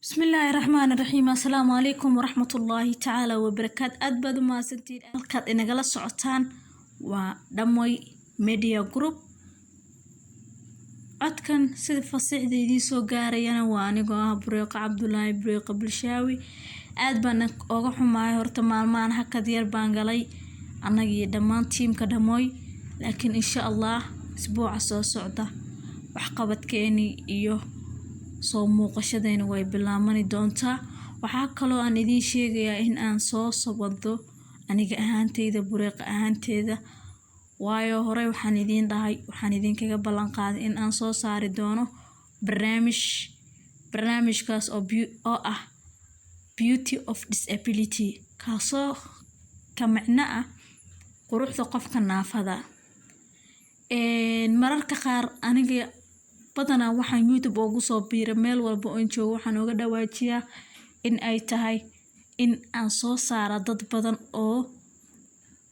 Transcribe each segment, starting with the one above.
بسم الله الرحمن الرحيم. السلام عليكم ورحمة الله تعالى وبركاته. أدبد ما سنتين القد إن جلس سعتان ودموي ميديا جروب أتكن سيد فصيح دي سو جاري أنا وأنا بريق عبد الله بريق بالشاوي أدبنك أروح معي هرتمال ما أنا هكا دير بانجلي أنا دمان تيم كدموي لكن إن شاء الله أسبوع سعودة وحقبت كيني إيوه soo muuqashadayna way bilaamani doontaa. waxaa kaloo aan idin sheegayaa in aan soo sabado aniga ahaanteyda bureeq ahaanteyda, waayo hore waxaan idin dhahay waxaan idinkaga ballan qaaday in aan soo saari doono barnaamijkaas oo ah beauty of disability, kaasoo ka macno ah quruxda qofka naafada. mararka qaar aniga badana waxaan YouTube ugu soo biiray meel walba oo joogo waxaan uga dhawaajiyaa in ay tahay in aan soo saaro dad badan oo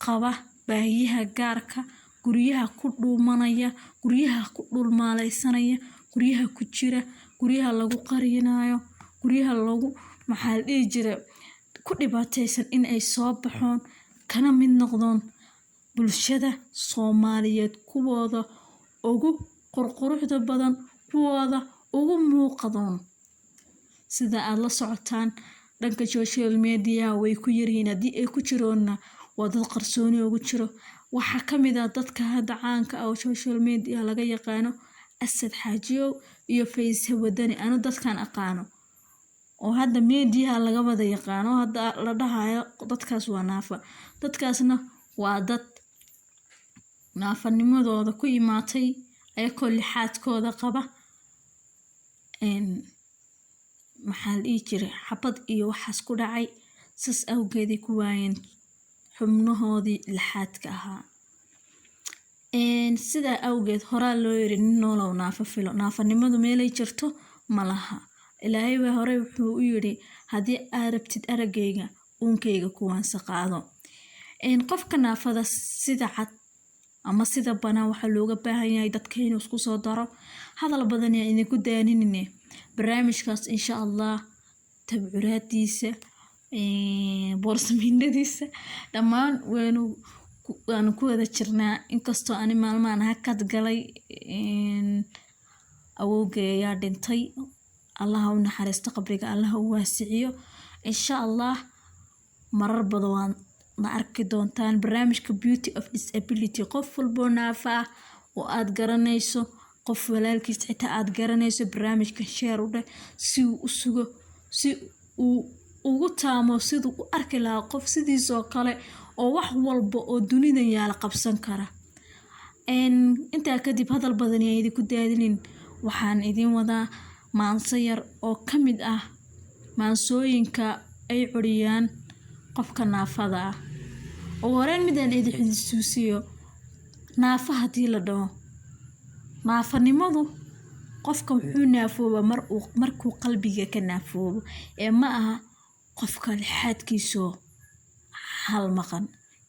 qaba baahiyaha gaarka, guryaha ku dhuumanaya, guryaha ku dhulmaaleysanaya, guryaha ku jira, guryaha lagu qarinayo, guryaha lagu maxal jira ku dhibaataysan in ay soo baxoon kana mid noqdon bulshada Soomaaliyeed kuwooda ugu qurquruxda badan, kuwooda ugu muuqdaan. sida aad la socotaan dhanka social media way ku yaryihiin, haddii ay ku jiroona waa dad qarsooni ugu jiro. waxaa ka mid ah dadka hadda caanka ah oo social media laga yaqaano Asad Xaajiyow iyo Faysal Wadani, anu dadkan aqaano oo hadda media laga wada yaqaano, hadda la dhahayo dadkaas waa naafa. dadkaasna waa dad naafanimadooda ku imaatay ayakoo lixaadkooda qaba maxal jira xabad iyo waxaas ku dhacay, sas awgeeday ku waayeen xubnahoodii lixaadka ahaa. sida awgeed horaa loo yiri nin noolow naafa filo, naafanimadu meelay jirto malaha. ilaahay waa hore wuxuu u yiri haddii aad rabtid aragayga uunkayga kuwaan saqaado. qofka naafada sida cad ama sida banaan waxaa looga baahan yahay dadka inuu isku soo daro. hadal badan ayaa idinku daaninine barnaamijkaas insha Allah tabcuraadiisa boorsamiinadiisa dhammaan waanu ku wada jirnaa. inkastoo ani maalmahan hakad galay awowgay ayaa dhintay, Allah u naxariisto, qabriga Allah u waasiciyo. insha Allah marar badan waan ma arki doontaan barnaamijka beauty of disability. qof walbo naafa oo aad garanayso, qof walaalkiis xitaa aad garanayso, barnaamijka share u dheh si uu u sugo, si uu ugu taamo siduu u arki lahaa qof sidiisoo kale oo wax walba oo dunida yaala qabsan kara. intaa kadib hadal badan ayaa idinku daadinin, waxaan idin wadaa maanso yar oo ka mid ah maansooyinka ay curiyaan qofka naafada ah. oo horeen midaan idin xusuusiyo, naafa haddii la dhaho naafanimadu qofka wuxuu naafooba markuu qalbiga ka naafoobo, ee ma aha qofka lixaadkiisoo hal maqan.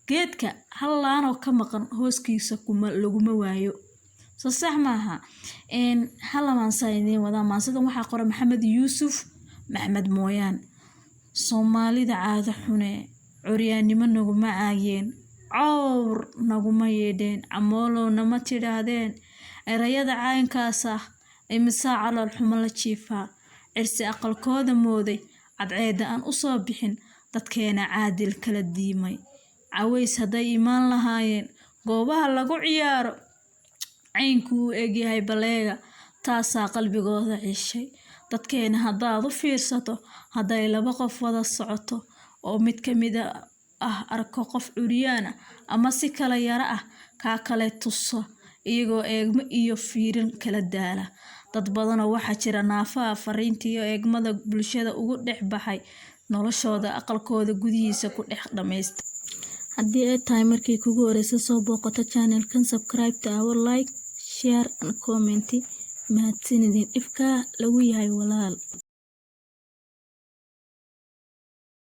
geedka hal laanoo ka maqan hooskiisa laguma waayo, so sax maaha. hal maansa idin wadaa. maansadan waxaa qoray Maxamed Yuusuf Maxamed Mooyaan. Soomaalida caado xune curyaannimo naguma caayeen, cawr naguma yeedheen, camoolow nama tidhaahdeen. erayada caynkaas ah imisaa calool xumo la jiifaa, cirsi aqalkooda mooday cadceeda aan u soo bixin, dadkeena caadil kala diimay. caways hadday imaan lahaayeen goobaha lagu ciyaaro, caynkuu egyahay baleega taasaa qalbigooda cishay. dadkeena haddaad u fiirsato, hadday laba qof wada socoto oo mid ka mid ah arko qof curyaan ah ama si kala yara ah, kaa kale tuso iyagoo eegmo iyo fiirin kala daala. dad badanoo waxaa jira naafaha fariinta iyo eegmada bulshada ugu dhex baxay noloshooda aqalkooda gudihiisa ku dhex dhamaysta. haddii ay tahay markii kugu horeysa soo booqato channelkan, subscribe to our like, share and comment. mahadsanidin. ifka lagu yahay walaal.